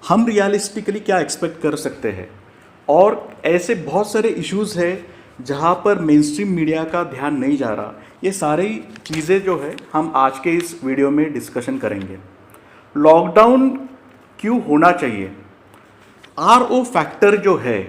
हम रियलिस्टिकली क्या एक्सपेक्ट कर सकते हैं। और ऐसे बहुत सारे इश्यूज़ है जहाँ पर मेन स्ट्रीम मीडिया का ध्यान नहीं जा रहा। ये सारी चीज़ें जो है हम आज के इस वीडियो में डिस्कशन करेंगे। लॉकडाउन क्यों होना चाहिए। RO फैक्टर जो है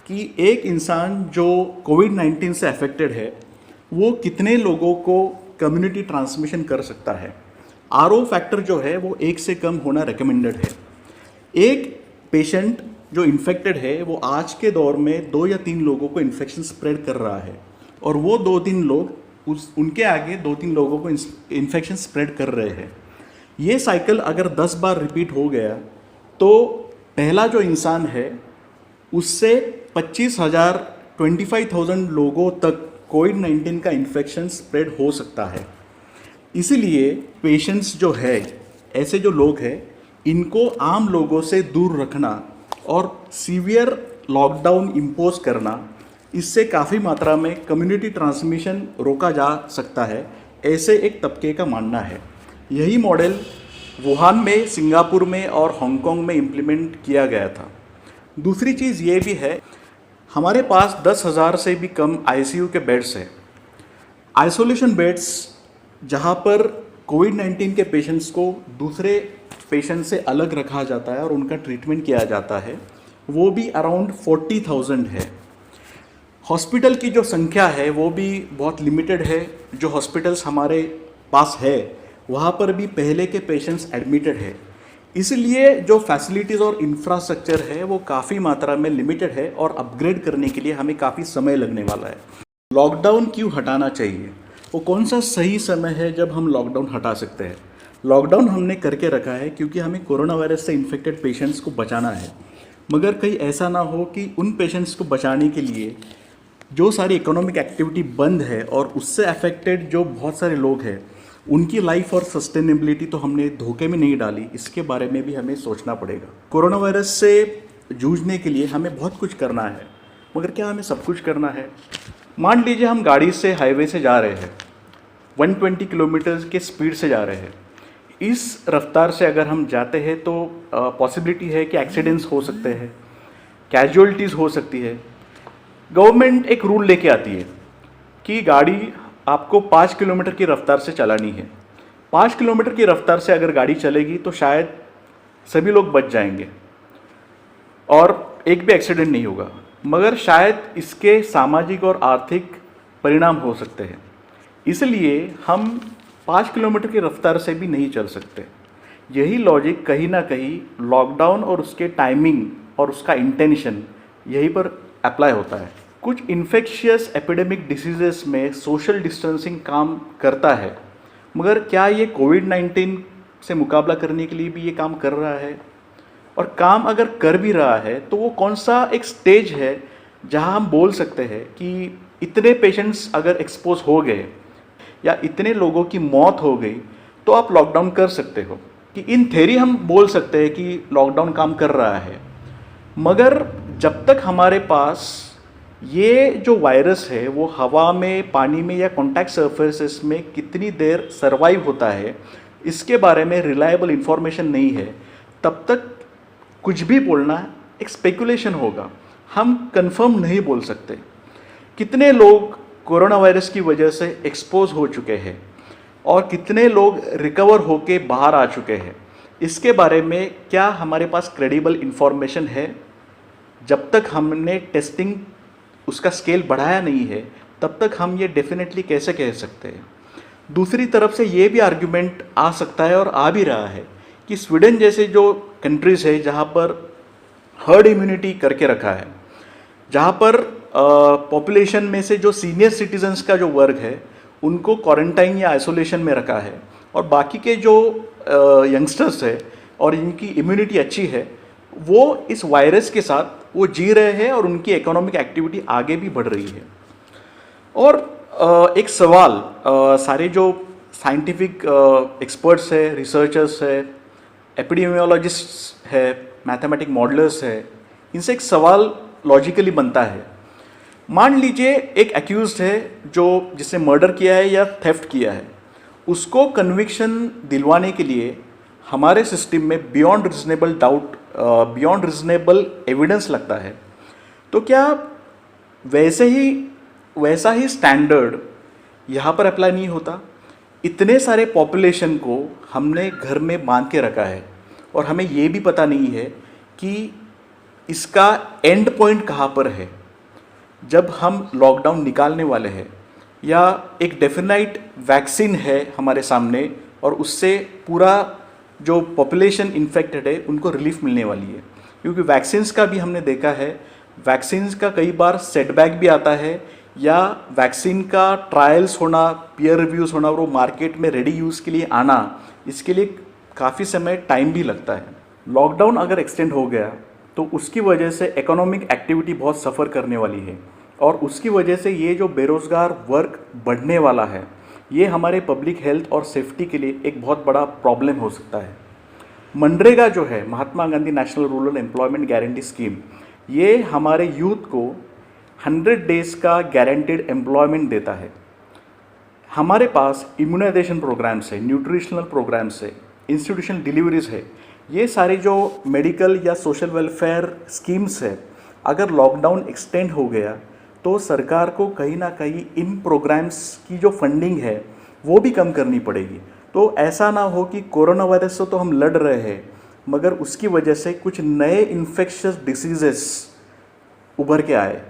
कि एक इंसान जो कोविड-19 से अफेक्टेड है वो कितने लोगों को कम्युनिटी ट्रांसमिशन कर सकता है। RO फैक्टर जो है वो 1 से कम होना रिकमेंडेड है। एक पेशेंट जो इन्फेक्टेड है वो आज के दौर में 2 या 3 लोगों को इन्फेक्शन स्प्रेड कर रहा है और वो 2-3 लोग उनके आगे 2-3 लोगों को इन्फेक्शन स्प्रेड कर रहे हैं। ये साइकिल अगर 10 बार रिपीट हो गया तो पहला जो इंसान है उससे 25,000 25,000 लोगों तक कोविड-19 का इन्फेक्शन स्प्रेड हो सकता है। इसीलिए पेशेंट्स जो है, ऐसे जो लोग हैं, इनको आम लोगों से दूर रखना और सीवियर लॉकडाउन इम्पोज करना, इससे काफ़ी मात्रा में कम्युनिटी ट्रांसमिशन रोका जा सकता है, ऐसे एक तबके का मानना है। यही मॉडल वुहान में, सिंगापुर में और हांगकांग में इम्प्लीमेंट किया गया था। दूसरी चीज़ ये भी है, हमारे पास 10,000 से भी कम ICU के बेड्स हैं। आइसोलेशन बेड्स जहाँ पर कोविड-19 के पेशेंट्स को दूसरे पेशेंट से अलग रखा जाता है और उनका ट्रीटमेंट किया जाता है, वो भी अराउंड 40,000 है। हॉस्पिटल की जो संख्या है वो भी बहुत लिमिटेड है। जो हॉस्पिटल्स हमारे पास है वहाँ पर भी पहले के पेशेंट्स एडमिटेड है। इसलिए जो फैसिलिटीज़ और इंफ्रास्ट्रक्चर है वो काफ़ी मात्रा में लिमिटेड है और अपग्रेड करने के लिए हमें काफ़ी समय लगने वाला है। लॉकडाउन क्यों हटाना चाहिए, वो कौन सा सही समय है जब हम लॉकडाउन हटा सकते हैं। लॉकडाउन हमने करके रखा है क्योंकि हमें कोरोना वायरस से इन्फेक्टेड पेशेंट्स को बचाना है, मगर कहीं ऐसा ना हो कि उन पेशेंट्स को बचाने के लिए जो सारी इकोनॉमिक एक्टिविटी बंद है और उससे अफेक्टेड जो बहुत सारे लोग हैं उनकी लाइफ और सस्टेनेबिलिटी तो हमने धोखे में नहीं डाली। इसके बारे में भी हमें सोचना पड़ेगा। कोरोना वायरस से जूझने के लिए हमें बहुत कुछ करना है, मगर क्या हमें सब कुछ करना है। मान लीजिए हम गाड़ी से हाईवे से जा रहे हैं, 120 किलोमीटर के स्पीड से जा रहे हैं। इस रफ्तार से अगर हम जाते हैं तो पॉसिबिलिटी है कि एक्सीडेंट्स हो सकते हैं, कैजुअलिटीज़ हो सकती है। गवर्नमेंट एक रूल लेके आती है कि गाड़ी आपको 5 किलोमीटर की रफ्तार से चलानी है। 5 किलोमीटर की रफ्तार से अगर गाड़ी चलेगी तो शायद सभी लोग बच जाएंगे और एक भी एक्सीडेंट नहीं होगा, मगर शायद इसके सामाजिक और आर्थिक परिणाम हो सकते हैं। इसलिए हम 5 किलोमीटर की रफ्तार से भी नहीं चल सकते। यही लॉजिक कहीं ना कहीं लॉकडाउन और उसके टाइमिंग और उसका इंटेंशन यहीं पर अप्लाई होता है। कुछ इन्फेक्शियस एपिडेमिक डिसीजेस में सोशल डिस्टेंसिंग काम करता है, मगर क्या ये कोविड-19 से मुकाबला करने के लिए भी ये काम कर रहा है। और काम अगर कर भी रहा है तो वो कौन सा एक स्टेज है जहां हम बोल सकते हैं कि इतने पेशेंट्स अगर एक्सपोज हो गए या इतने लोगों की मौत हो गई तो आप लॉकडाउन कर सकते हो। कि इन थ्योरी हम बोल सकते हैं कि लॉकडाउन काम कर रहा है, मगर जब तक हमारे पास ये जो वायरस है वो हवा में, पानी में या कॉन्टैक्ट सरफेसेस में कितनी देर सर्वाइव होता है, इसके बारे में रिलायबल इंफॉर्मेशन नहीं है, तब तक कुछ भी बोलना एक स्पेकुलेशन होगा। हम कंफर्म नहीं बोल सकते कितने लोग कोरोना वायरस की वजह से एक्सपोज हो चुके हैं और कितने लोग रिकवर होके बाहर आ चुके हैं। इसके बारे में क्या हमारे पास क्रेडिबल इंफॉर्मेशन है। जब तक हमने टेस्टिंग उसका स्केल बढ़ाया नहीं है तब तक हम ये डेफिनेटली कैसे कह सकते हैं। दूसरी तरफ से ये भी आर्ग्यूमेंट आ सकता है और आ भी रहा है कि स्वीडन जैसे जो कंट्रीज़ है जहाँ पर हर्ड इम्यूनिटी करके रखा है, जहाँ पर पॉपुलेशन में से जो सीनियर सिटीजन्स का जो वर्ग है उनको क्वारंटाइन या आइसोलेशन में रखा है और बाकी के जो यंगस्टर्स है और इनकी इम्यूनिटी अच्छी है वो इस वायरस के साथ वो जी रहे हैं और उनकी इकोनॉमिक एक्टिविटी आगे भी बढ़ रही है। और एक सवाल सारे जो साइंटिफिक एक्सपर्ट्स है, रिसर्चर्स है, एपिडेमियोलॉजिस्ट्स है, मैथमेटिक मॉडलर्स है, इनसे एक सवाल लॉजिकली बनता है। मान लीजिए एक एक्यूज्ड है जो जिसने मर्डर किया है या थेफ्ट किया है, उसको कन्विक्शन दिलवाने के लिए हमारे सिस्टम में beyond reasonable doubt beyond reasonable evidence लगता है, तो क्या वैसा ही स्टैंडर्ड यहाँ पर अप्लाई नहीं होता? इतने सारे पॉपुलेशन को हमने घर में बांध के रखा है और हमें ये भी पता नहीं है कि इसका एंड पॉइंट कहाँ पर है। जब हम लॉकडाउन निकालने वाले हैं या एक डेफिनाइट वैक्सीन है हमारे सामने और उससे पूरा जो पॉपुलेशन इन्फेक्टेड है उनको रिलीफ मिलने वाली है, क्योंकि वैक्सीन्स का भी हमने देखा है, वैक्सीन्स का कई बार सेटबैक भी आता है या वैक्सीन का ट्रायल्स होना, पीयर रिव्यूज़ होना और वो मार्केट में रेडी यूज़ के लिए आना, इसके लिए काफ़ी समय टाइम भी लगता है। लॉकडाउन अगर एक्सटेंड हो गया तो उसकी वजह से इकोनॉमिक एक्टिविटी बहुत सफ़र करने वाली है और उसकी वजह से ये जो बेरोज़गार वर्क बढ़ने वाला है, ये हमारे पब्लिक हेल्थ और सेफ्टी के लिए एक बहुत बड़ा प्रॉब्लम हो सकता है। मनरेगा जो है, Mahatma Gandhi national rural employment guarantee scheme, ये हमारे यूथ को 100 डेज़ का गारंटेड एम्प्लॉयमेंट देता है। हमारे पास इम्यूनाइजेशन प्रोग्राम्स है, न्यूट्रिशनल प्रोग्राम्स है, इंस्टीट्यूशनल डिलीवरीज है, ये सारे जो मेडिकल या सोशल वेलफेयर स्कीम्स है, अगर लॉकडाउन एक्सटेंड हो गया तो सरकार को कहीं ना कहीं इन प्रोग्राम्स की जो फंडिंग है वो भी कम करनी पड़ेगी। तो ऐसा ना हो कि कोरोना वायरस से तो हम लड़ रहे हैं मगर उसकी वजह से कुछ नए इन्फेक्शियस डिसीजेस उभर के आए,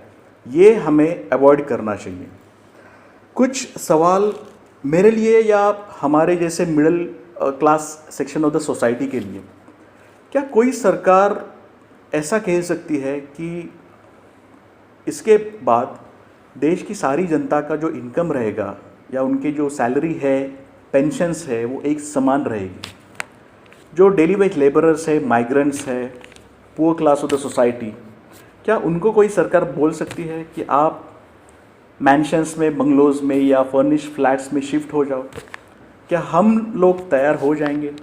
ये हमें अवॉइड करना चाहिए। कुछ सवाल मेरे लिए या हमारे जैसे middle class section of the society के लिए, क्या कोई सरकार ऐसा कह सकती है कि इसके बाद देश की सारी जनता का जो इनकम रहेगा या उनकी जो सैलरी है, पेंशन्स है, वो एक समान रहेगी? जो डेली वेज लेबरर्स है, माइग्रेंट्स है, poor class of the society, क्या उनको कोई सरकार बोल सकती है कि आप मैंशंस में, बंगलोज में या फर्निश फ्लैट्स में शिफ्ट हो जाओ? क्या हम लोग तैयार हो जाएंगे?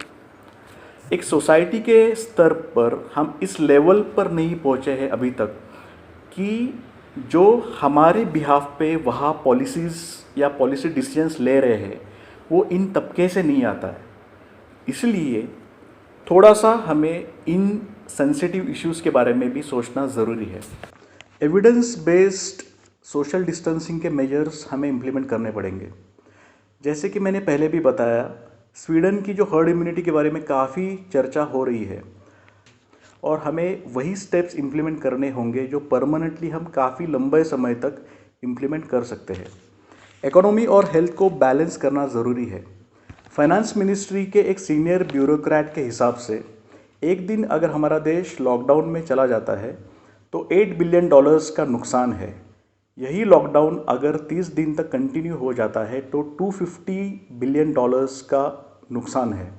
एक सोसाइटी के स्तर पर हम इस लेवल पर नहीं पहुँचे हैं अभी तक कि जो हमारे बिहाफ पे वहाँ पॉलिसीज़ या पॉलिसी डिसीजंस ले रहे हैं वो इन तबके से नहीं आता है। इसलिए थोड़ा सा हमें इन सेंसिटिव इश्यूज़ के बारे में भी सोचना ज़रूरी है। एविडेंस बेस्ड सोशल डिस्टेंसिंग के मेजर्स हमें इम्प्लीमेंट करने पड़ेंगे। जैसे कि मैंने पहले भी बताया, स्वीडन की जो हर्ड इम्यूनिटी के बारे में काफ़ी चर्चा हो रही है और हमें वही स्टेप्स इम्प्लीमेंट करने होंगे जो परमानेंटली हम काफ़ी लंबे समय तक इम्प्लीमेंट कर सकते हैं। इकोनॉमी और हेल्थ को बैलेंस करना ज़रूरी है। फाइनेंस मिनिस्ट्री के एक सीनियर ब्यूरोक्रेट के हिसाब से एक दिन अगर हमारा देश लॉकडाउन में चला जाता है तो $8 बिलियन का नुकसान है। यही लॉकडाउन अगर 30 दिन तक कंटिन्यू हो जाता है तो $250 बिलियन का नुकसान है।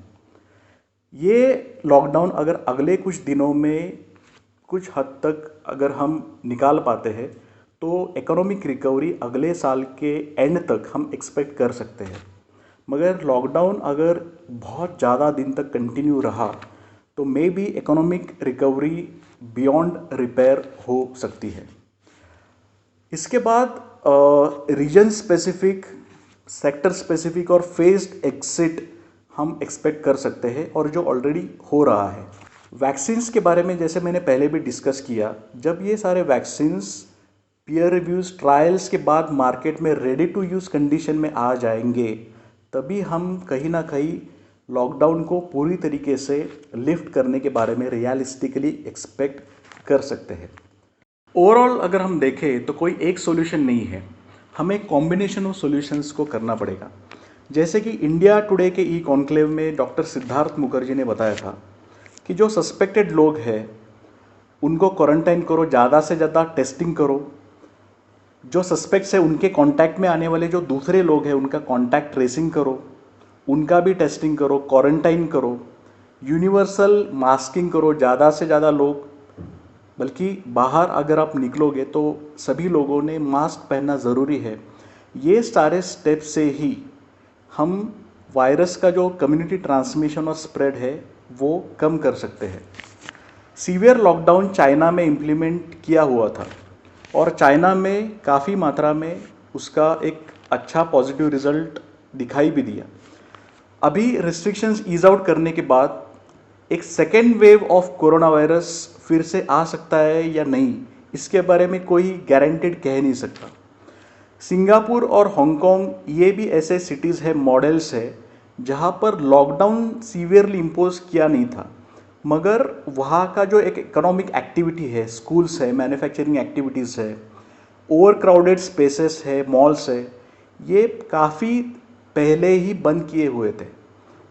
ये लॉकडाउन अगर अगले कुछ दिनों में कुछ हद तक अगर हम निकाल पाते हैं तो इकोनॉमिक रिकवरी अगले साल के एंड तक हम एक्सपेक्ट कर सकते हैं। मगर लॉकडाउन अगर बहुत ज़्यादा दिन तक कंटिन्यू रहा तो may be economic recovery beyond repair हो सकती है। इसके बाद रीजन स्पेसिफिक, सेक्टर स्पेसिफिक और फेज्ड एग्जिट हम एक्सपेक्ट कर सकते हैं और जो ऑलरेडी हो रहा है। वैक्सीन्स के बारे में जैसे मैंने पहले भी डिस्कस किया, जब ये सारे वैक्सीन्स पीयर रिव्यूज़ ट्रायल्स के बाद मार्केट में रेडी टू यूज़ कंडीशन में आ जाएंगे तभी हम कहीं ना कहीं लॉकडाउन को पूरी तरीके से लिफ्ट करने के बारे में रियलिस्टिकली एक्सपेक्ट कर सकते हैं। ओवरऑल अगर हम देखें तो कोई एक सॉल्यूशन नहीं है, हमें कॉम्बिनेशन ऑफ सॉल्यूशंस को करना पड़ेगा। जैसे कि इंडिया टुडे के ई कॉन्क्लेव में डॉक्टर सिद्धार्थ मुखर्जी ने बताया था कि जो सस्पेक्टेड लोग हैं उनको क्वारंटाइन करो, ज़्यादा से ज़्यादा टेस्टिंग करो, जो सस्पेक्ट्स है उनके कांटेक्ट में आने वाले जो दूसरे लोग हैं उनका कांटेक्ट ट्रेसिंग करो, उनका भी टेस्टिंग करो, क्वारंटाइन करो, यूनिवर्सल मास्किंग करो, ज़्यादा से ज़्यादा लोग, बल्कि बाहर अगर आप निकलोगे तो सभी लोगों ने मास्क पहनना ज़रूरी है। ये सारे स्टेप से ही हम वायरस का जो कम्युनिटी ट्रांसमिशन और स्प्रेड है वो कम कर सकते हैं। सीवियर लॉकडाउन चाइना में इम्प्लीमेंट किया हुआ था और चाइना में काफ़ी मात्रा में उसका एक अच्छा पॉजिटिव रिजल्ट दिखाई भी दिया। अभी रिस्ट्रिक्शंस ईज आउट करने के बाद एक second wave of corona virus फिर से आ सकता है या नहीं, इसके बारे में कोई गारंटेड कह नहीं सकता। सिंगापुर और हांगकांग ये भी ऐसे सिटीज़ है, मॉडल्स है, जहाँ पर लॉकडाउन सीवियरली इम्पोज किया नहीं था, मगर वहाँ का जो एक इकोनॉमिक एक्टिविटी है, स्कूल्स है, मैन्युफैक्चरिंग एक्टिविटीज़ है, ओवर क्राउडेड स्पेसेस है, मॉल्स है, ये काफ़ी पहले ही बंद किए हुए थे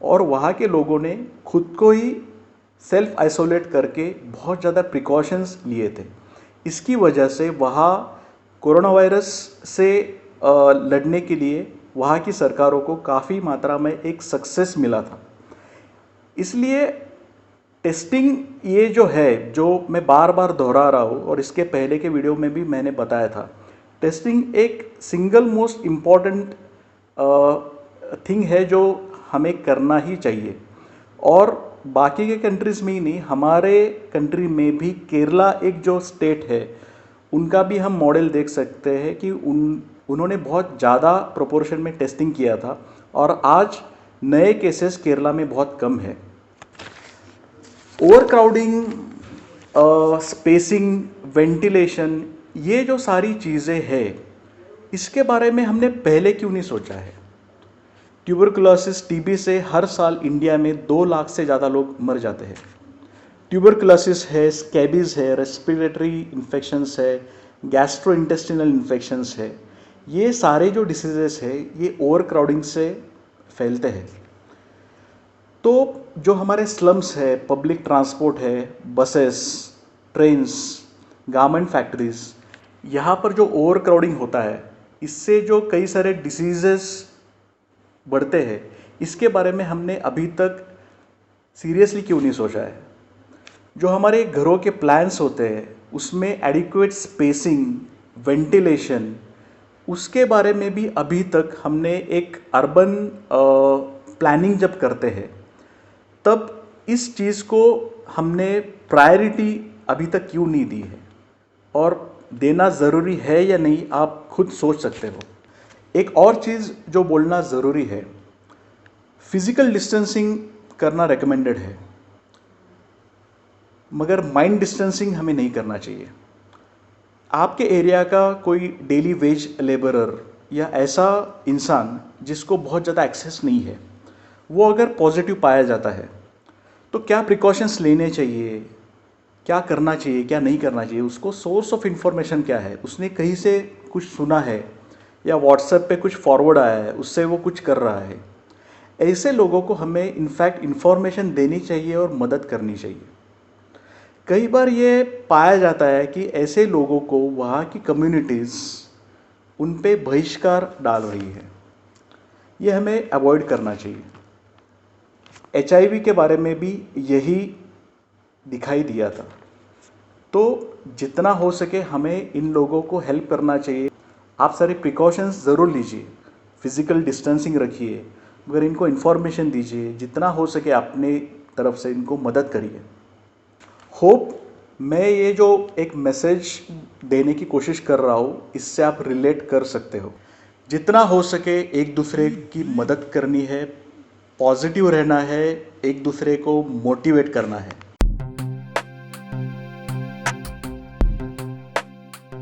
और वहाँ के लोगों ने खुद को ही सेल्फ आइसोलेट करके बहुत ज़्यादा प्रिकॉशंस लिए थे। इसकी वजह से वहाँ कोरोना वायरस से लड़ने के लिए वहाँ की सरकारों को काफ़ी मात्रा में एक सक्सेस मिला था। इसलिए टेस्टिंग ये जो है, जो मैं बार बार दोहरा रहा हूँ और इसके पहले के वीडियो में भी मैंने बताया था, टेस्टिंग एक सिंगल मोस्ट इम्पॉर्टेंट थिंग है जो हमें करना ही चाहिए। और बाकी के कंट्रीज़ में ही नहीं, हमारे कंट्री में भी केरला एक जो स्टेट है, उनका भी हम मॉडल देख सकते हैं कि उन्होंने बहुत ज़्यादा प्रोपोर्शन में टेस्टिंग किया था और आज नए केसेस केरला में बहुत कम है। ओवर क्राउडिंग, स्पेसिंग, वेंटिलेशन, ये जो सारी चीज़ें हैं, इसके बारे में हमने पहले क्यों नहीं सोचा है। ट्यूबरकुलोसिस, टीबी से हर साल इंडिया में 2 लाख से ज़्यादा लोग मर जाते हैं। ट्यूबरकुलोसिस है, स्कैबीज़ है, रेस्पिरेटरी इन्फेक्शंस है, गैस्ट्रोइंटेस्टिनल इन्फेक्शंस है, ये सारे जो डिसीजेस है ये ओवर क्राउडिंग से फैलते हैं। तो जो हमारे स्लम्स है, पब्लिक ट्रांसपोर्ट है, बसेस, ट्रेन्स, गारमेंट फैक्ट्रीज, यहाँ पर जो ओवर क्राउडिंग होता है, इससे जो कई सारे डिसीजेस बढ़ते हैं, इसके बारे में हमने अभी तक सीरियसली क्यों नहीं सोचा है। जो हमारे घरों के प्लान्स होते हैं उसमें एडिक्वेट स्पेसिंग, वेंटिलेशन, उसके बारे में भी अभी तक हमने एक अर्बन प्लानिंग जब करते हैं तब इस चीज़ को हमने प्रायोरिटी अभी तक क्यों नहीं दी है, और देना ज़रूरी है या नहीं आप खुद सोच सकते हो। एक और चीज़ जो बोलना ज़रूरी है, फिज़िकल डिस्टेंसिंग करना रेकमेंडेड है, मगर माइंड डिस्टेंसिंग हमें नहीं करना चाहिए। आपके एरिया का कोई डेली वेज लेबरर या ऐसा इंसान जिसको बहुत ज़्यादा एक्सेस नहीं है, वो अगर पॉजिटिव पाया जाता है तो क्या प्रिकॉशंस लेने चाहिए, क्या करना चाहिए, क्या नहीं करना चाहिए, उसको सोर्स ऑफ इन्फॉर्मेशन क्या है, उसने कहीं से कुछ सुना है या व्हाट्सएप पे कुछ फॉरवर्ड आया है, उससे वो कुछ कर रहा है, ऐसे लोगों को हमें इनफैक्ट इन्फॉर्मेशन देनी चाहिए और मदद करनी चाहिए। कई बार ये पाया जाता है कि ऐसे लोगों को वहाँ की कम्युनिटीज़ उन पे बहिष्कार डाल रही है, ये हमें अवॉइड करना चाहिए। HIV के बारे में भी यही दिखाई दिया था। तो जितना हो सके हमें इन लोगों को हेल्प करना चाहिए। आप सारे प्रिकॉशंस ज़रूर लीजिए, फिज़िकल डिस्टेंसिंग रखिए, मगर इनको इन्फॉर्मेशन दीजिए, जितना हो सके अपने तरफ से इनको मदद करिए। होप मैं ये जो एक मैसेज देने की कोशिश कर रहा हूँ इससे आप रिलेट कर सकते हो। जितना हो सके एक दूसरे की मदद करनी है, पॉजिटिव रहना है, एक दूसरे को मोटिवेट करना है।